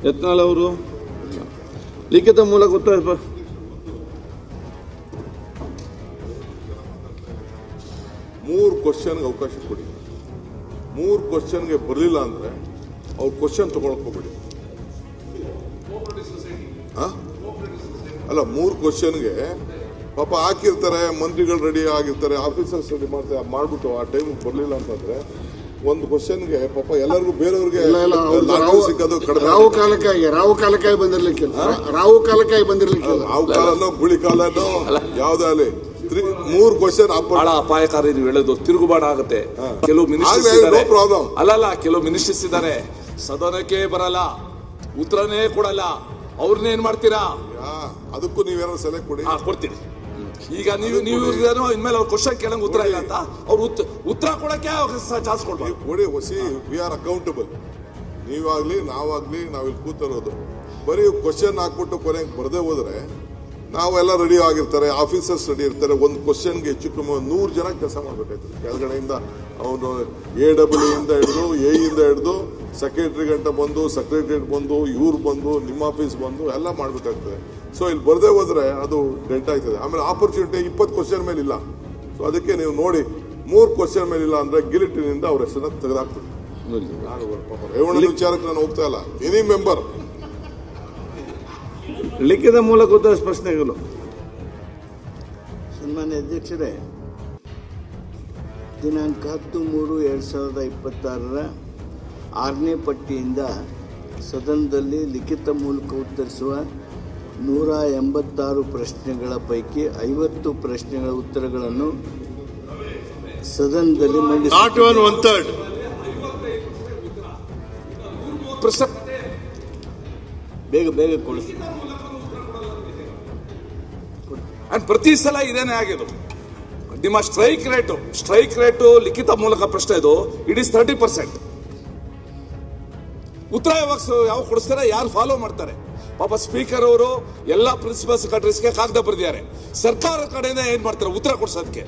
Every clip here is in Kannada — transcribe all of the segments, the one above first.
ಯತ್ನಾಳ್ ಅವರು ಲಿಖಿತ ಮೂಲಕ ಉತ್ತರ. 3 ಕ್ವಶನ್ಗೆ ಅವಕಾಶ ಕೊಡಿ. 3 ಕ್ವಶನ್ಗೆ ಬರಲಿಲ್ಲ ಅಂದ್ರೆ ಅವ್ರು ಕ್ವಶನ್ ತಗೊಳಕ್ ಹೋಗ್ಬೇಡಿ. ಅಲ್ಲ, 3 ಕ್ವಶನ್ಗೆ ಪಾಪ ಹಾಕಿರ್ತಾರೆ, ಮಂತ್ರಿಗಳು ರೆಡಿ ಆಗಿರ್ತಾರೆ, ಆಫೀಸರ್ಸ್ ರೆಡಿ ಮಾಡ್ಬಿಟ್ಟು ಆ ಟೈಮ್ ಬರಲಿಲ್ಲ ಅಂತಂದ್ರೆ ಒಂದು ಕ್ವಶನ್ಗೆ ಪಾಪ ಎಲ್ಲರಿಗೂ ಬೇರೆಯವ್ರಿಗೆ ಸಿಕ್ಕೋದು ಕಡಿಮೆ. ರಾವು ಕಾಲಕ್ಕಾಗಿ ಬಂದಿರ್ಲಿಕ್ಕಿಲ್ಲ. ರಾವು ಕಾಲನೋ ಗುಳಿ ಕಾಲನೋ ಯಾವ್ದೇ ಅಲ್ಲಿ 3 ಕ್ವಶನ್ ಬಹಳ ಅಪಾಯಕಾರಿ. ನೀವು ಹೇಳೋದು ತಿರುಗುಬಾಡ ಆಗುತ್ತೆ. ಕೆಲವು ಮಿನಿಸ್ಟರ್ಸ್ ಅಲ್ಲಲ್ಲ, ಕೆಲವು ಮಿನಿಸ್ಟರ್ಸ್ ಇದ್ದಾರೆ, ಸದನಕ್ಕೆ ಬರಲ್ಲ, ಉತ್ತರನೇ ಕೊಡಲ್ಲ. ಅವ್ರನ್ನೇನ್ ಮಾಡ್ತೀರಾ? ಅದಕ್ಕೂ ನೀವೇನಾದ್ರು ಸಲಹೆ ಕೊಡಿ. ಕೊಡ್ತೀನಿ. ಈಗ ನೀವು ಇನ್ಮೇಲೆ ಅವ್ರ ಕ್ವಶನ್ ಕೇಳಂಗ್ ಉತ್ತರ ಇಲ್ಲ ಅಂತ ಅವ್ರು ಉತ್ತರ ಕೊಡಕ್ಕೆ ಚಾನ್ಸ್ ಕೊಡ್ಬೋದು. ಕೊಡಿ. We are accountable. ನೀವಾಗ್ಲಿ ನಾವಾಗ್ಲಿ ನಾವಿಲ್ಲಿ ಕೂತಿರೋದು ಬರೀ ಕ್ವಶನ್ ಹಾಕ್ಬಿಟ್ಟು ಕೊನೆಗೆ ಬರದೇ ಹೋದ್ರೆ ನಾವೆಲ್ಲ ರೆಡಿ ಆಗಿರ್ತಾರೆ, ಆಫೀಸರ್ಸ್ ರೆಡಿ ಇರ್ತಾರೆ. ಒಂದು ಕ್ವಶನ್ಗೆ ಹೆಚ್ಚು ಕಮ್ಮಿ 100 ಜನ ಕೆಲಸ ಮಾಡ್ಬೇಕಾಯ್ತದೆ. ಕೆಳಗಡೆಯಿಂದ ಅವನು AWE ಇಂದ ಹಿಡಿದು ಇಂದ ಹಿಡಿದು ಸೆಕ್ರೆಟರಿ ಗಂಟ ಬಂದು, ಸೆಕ್ರೆಟರಿಯೇಟ್ ಬಂದು, ಇವ್ರು ಬಂದು, ನಿಮ್ಮ ಆಫೀಸ್ ಬಂದು ಎಲ್ಲ ಮಾಡ್ಬೇಕಾಗ್ತದೆ. ಸೊ ಇಲ್ಲಿ ಬರದೇ ಹೋದ್ರೆ ಅದು ಡೆಂಟ್ ಆಗ್ತದೆ. ಆಮೇಲೆ ಆಪರ್ಚುನಿಟಿ 20 ಕ್ವಶನ್ ಮೇಲೆ ಇಲ್ಲ. ಸೊ ಅದಕ್ಕೆ ನೀವು ನೋಡಿ 3 ಕ್ವಶನ್ ಮೇಲೆ ಇಲ್ಲ ಅಂದ್ರೆ ಗಿಲಿಟಿನಿಂದ ಅವ್ರ ಹೆಸರನ್ನ ತೆಗೆದಾಕ್ತದೆ. ರೇವಣ್ಣ ವಿಚಾರಕ್ಕೆ ನಾನು ಹೋಗ್ತಾ ಇಲ್ಲ. ಎನಿ ಮೆಂಬರ್ ಲಿಖಿತ ಮೂಲಕ ಉತ್ತರ ಪ್ರಶ್ನೆಗಳು. ಸನ್ಮಾನ್ಯ ಅಧ್ಯಕ್ಷರೇ, ದಿನಾಂಕ 10/3/2026 6ನೇ ಪಟ್ಟಿಯಿಂದ ಸದನದಲ್ಲಿ ಲಿಖಿತ ಮೂಲಕ ಉತ್ತರಿಸುವ 186 ಪ್ರಶ್ನೆಗಳ ಪೈಕಿ 50 ಪ್ರಶ್ನೆಗಳ ಉತ್ತರಗಳನ್ನು ಸದನದಲ್ಲಿ ಬೇಗ ಕೊಡಿಸ್ತೀನಿ. ಪ್ರತಿ ಸಲ ಇದೇನೆ ಆಗಿದ್ದು. ನಿಮ್ಮ ಸ್ಟ್ರೈಕ್ ರೇಟು ಲಿಖಿತ ಮೂಲಕ ಪ್ರಶ್ನೆ ಇದು ಇಟ್ ಇಸ್ 30%. ಉತ್ತರ ಯಾವಾಗ ಕೊಡಿಸ್ತಾರೆ, ಯಾರು ಫಾಲೋ ಮಾಡ್ತಾರೆ? ಪಾಪ ಸ್ಪೀಕರ್ ಅವರು ಎಲ್ಲಾ ಪ್ರಿನ್ಸಿಪಲ್ ಸೆಕ್ರೆಟರೀಸ್ಗೆ ಕಾಗದ ಬರೆದಿದ್ದಾರೆ. ಸರ್ಕಾರ ಕಡೆಯಿಂದ ಏನ್ ಮಾಡ್ತಾರೆ ಉತ್ತರ ಕೊಡ್ಸೋದಕ್ಕೆ?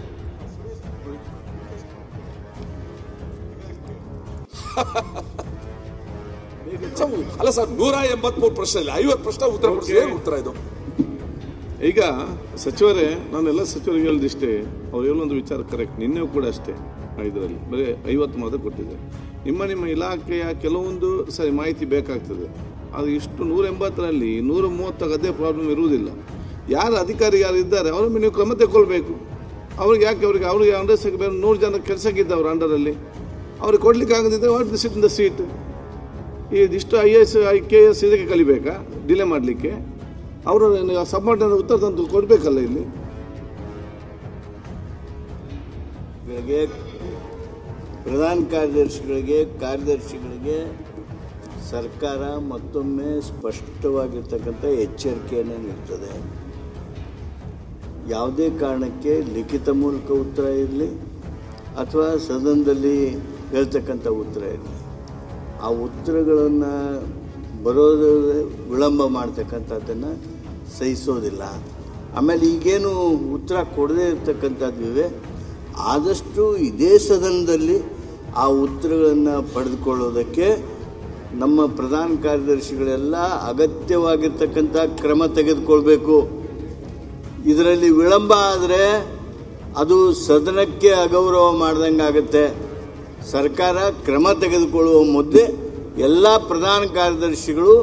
ಅಲ್ಲ ಸರ್, 183 ಪ್ರಶ್ನೆ ಇಲ್ಲ, 50 ಪ್ರಶ್ನೆ ಉತ್ತರ ಕೊಡಿಸಿ ಉತ್ತರ ಇದು. ಈಗ ಸಚಿವರೇ, ನಾನೆಲ್ಲ ಸಚಿವರಿಗೆ ಹೇಳಿದಿಷ್ಟೇ, ಅವ್ರು ಹೇಳೊಂದು ವಿಚಾರ ಕರೆಕ್ಟ್. ನಿನ್ನೆ ಕೂಡ ಅಷ್ಟೇ, ಇದರಲ್ಲಿ ಬರೀ 50 ಮಾತ್ರ ಕೊಟ್ಟಿದೆ. ನಿಮ್ಮ ಇಲಾಖೆಯ ಕೆಲವೊಂದು ಸರಿ ಮಾಹಿತಿ ಬೇಕಾಗ್ತದೆ. ಅದು ಇಷ್ಟು 180ರಲ್ಲಿ 130 ಅದೇ ಪ್ರಾಬ್ಲಮ್ ಇರುವುದಿಲ್ಲ. ಯಾರು ಅಧಿಕಾರಿ ಯಾರು ಇದ್ದಾರೆ ಅವ್ರ ಮೇಲೆ ನೀವು ಕ್ರಮ ತಗೊಳ್ಬೇಕು. ಅವ್ರಿಗೆ ಅವ್ರಿಗೆ ಅಂಡರ್ ಬೇರೆ 100 ಜನ ಕೆಲಸಕ್ಕಿದ್ದವ್ರು ಅಂಡರಲ್ಲಿ, ಅವ್ರಿಗೆ ಕೊಡ್ಲಿಕ್ಕೆ ಆಗದಿದ್ದರೆ what this in the seat. ಇದಿಷ್ಟು IAS IKS ಇದಕ್ಕೆ ಕಲಿಬೇಕಾ ಡಿಲೇ ಮಾಡಲಿಕ್ಕೆ? ಅವರು ಸಬ್ಮಿಟ್ ಉತ್ತರ ತಂದು ಕೊಡಬೇಕಲ್ಲ. ಇಲ್ಲಿ ಪ್ರಧಾನ ಕಾರ್ಯದರ್ಶಿಗಳಿಗೆ ಸರ್ಕಾರ ಮತ್ತೊಮ್ಮೆ ಸ್ಪಷ್ಟವಾಗಿರ್ತಕ್ಕಂಥ ಎಚ್ಚರಿಕೆಯನ್ನು ನೀಡ್ತದೆ. ಯಾವುದೇ ಕಾರಣಕ್ಕೆ ಲಿಖಿತ ಮೂಲಕ ಉತ್ತರ ಇರಲಿ ಅಥವಾ ಸದನದಲ್ಲಿ ಹೇಳ್ತಕ್ಕಂಥ ಉತ್ತರ ಇರಲಿ, ಆ ಉತ್ತರಗಳನ್ನು ಬರೋದು ವಿಳಂಬ ಮಾಡ್ತಕ್ಕಂಥದ್ದನ್ನು ಸಹಿಸೋದಿಲ್ಲ. ಆಮೇಲೆ ಈಗೇನು ಉತ್ತರ ಕೊಡದೇ ಇರ್ತಕ್ಕಂಥದ್ದಿವೆ, ಆದಷ್ಟು ಇದೇ ಸದನದಲ್ಲಿ ಆ ಉತ್ತರಗಳನ್ನು ಪಡೆದುಕೊಳ್ಳೋದಕ್ಕೆ ನಮ್ಮ ಪ್ರಧಾನ ಕಾರ್ಯದರ್ಶಿಗಳೆಲ್ಲ ಅಗತ್ಯವಾಗಿರ್ತಕ್ಕಂಥ ಕ್ರಮ ತೆಗೆದುಕೊಳ್ಬೇಕು. ಇದರಲ್ಲಿ ವಿಳಂಬ ಆದರೆ ಅದು ಸದನಕ್ಕೆ ಅಗೌರವ ಮಾಡ್ದಂಗೆ ಆಗುತ್ತೆ. ಸರ್ಕಾರ ಕ್ರಮ ತೆಗೆದುಕೊಳ್ಳುವ ಮುದ್ದೆ ಎಲ್ಲ ಪ್ರಧಾನ ಕಾರ್ಯದರ್ಶಿಗಳು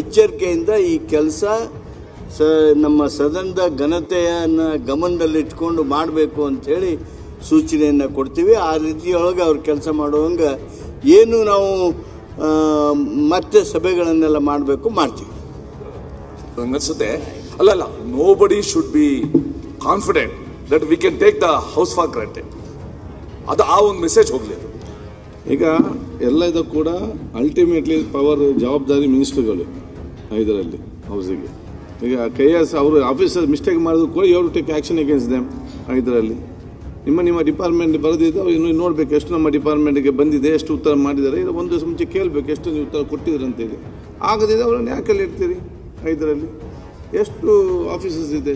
ಎಚ್ಚರಿಕೆಯಿಂದ ಈ ಕೆಲಸ ನಮ್ಮ ಸದನದ ಘನತೆಯನ್ನು ಗಮನದಲ್ಲಿಟ್ಕೊಂಡು ಮಾಡಬೇಕು ಅಂಥೇಳಿ ಸೂಚನೆಯನ್ನು ಕೊಡ್ತೀವಿ. ಆ ರೀತಿಯೊಳಗೆ ಅವ್ರು ಕೆಲಸ ಮಾಡುವಂಗೆ ಏನು ನಾವು ಮತ್ತೆ ಸಭೆಗಳನ್ನೆಲ್ಲ ಮಾಡ್ತೀವಿ. ಅನ್ಸುತ್ತೆ ಅಲ್ಲ, nobody should be confident that we can take the house for granted. ಅದು ಆ ಒಂದು ಮೆಸೇಜ್ ಹೋಗಲಿ. ಈಗ ಎಲ್ಲ ಇದು ಕೂಡ ಅಲ್ಟಿಮೇಟ್ಲಿ ಪವರ್ ಜವಾಬ್ದಾರಿ ಮಿನಿಸ್ಟರ್ಗಳು ಇದರಲ್ಲಿ ಹೌಸಿಗೆ. ಈಗ KS ಅವರು ಆಫೀಸರ್ ಮಿಸ್ಟೇಕ್ ಮಾಡಿದ್ರು ಕೂಡ you take action against them. ಇದರಲ್ಲಿ ನಿಮ್ಮ ಡಿಪಾರ್ಟ್ಮೆಂಟ್ ಬರೆದಿದ್ದು ಇನ್ನು ನೋಡಬೇಕು ಎಷ್ಟು ನಮ್ಮ ಡಿಪಾರ್ಟ್ಮೆಂಟ್ಗೆ ಬಂದಿದೆ, ಎಷ್ಟು ಉತ್ತರ ಮಾಡಿದ್ದಾರೆ. ಇದು ಒಂದು ಮುಂಚೆ ಕೇಳಬೇಕು ಎಷ್ಟು ನೀವು ಉತ್ತರ ಕೊಟ್ಟಿದ್ದೀರಿ ಅಂತೇಳಿ. ಆಗದಿದೆ ಅವರನ್ನು ಯಾಕೆಲ್ಲ ಇಡ್ತೀರಿ? ಇದರಲ್ಲಿ ಎಷ್ಟು ಆಫೀಸರ್ಸ್ ಇದೆ.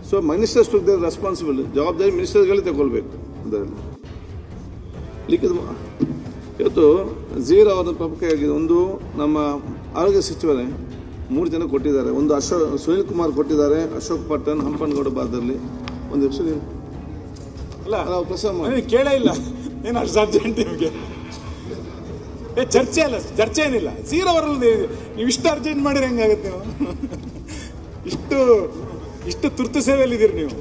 So ministers took their responsible, ಜವಾಬ್ದಾರಿ ಮಿನಿಸ್ಟರ್ಗಳೇ ತಗೊಳ್ಬೇಕು. ಅದರಲ್ಲಿ ಲಿಖಿತ ಇವತ್ತು 0 ಅವರ ಪ್ರಮುಖ ಆಗಿದೆ. ಒಂದು ನಮ್ಮ ಆರೋಗ್ಯ ಸಚಿವರೇ 3 ಜನ ಕೊಟ್ಟಿದ್ದಾರೆ. ಒಂದು ಸುನೀಲ್ ಕುಮಾರ್ ಕೊಟ್ಟಿದ್ದಾರೆ, ಅಶೋಕ್ ಪಟ್ಟಣ್, ಹಂಪನಗೌಡ ಭಾಗದಲ್ಲಿ. ಒಂದು ನಿಮಿಷ ನೀವು ಅಲ್ಲ ಪ್ರಸಾದ ಮಾಡಿ. ನನಗೆ ಕೇಳೇ ಇಲ್ಲ, ಏನು ಅಷ್ಟು ಅರ್ಜೆಂಟ್ ನಿಮಗೆ? ಚರ್ಚೆ ಅಲ್ಲ, ಚರ್ಚೆ ಏನಿಲ್ಲ. ಸೀರವರಲ್ಲಿ ನೀವು ಇಷ್ಟು ಅರ್ಜೆಂಟ್ ಮಾಡಿದ್ರೆ ಹೆಂಗಾಗುತ್ತೆ? ನೀವು ಇಷ್ಟು ತುರ್ತು ಸೇವೆಯಲ್ಲಿದ್ದೀರಿ ನೀವು.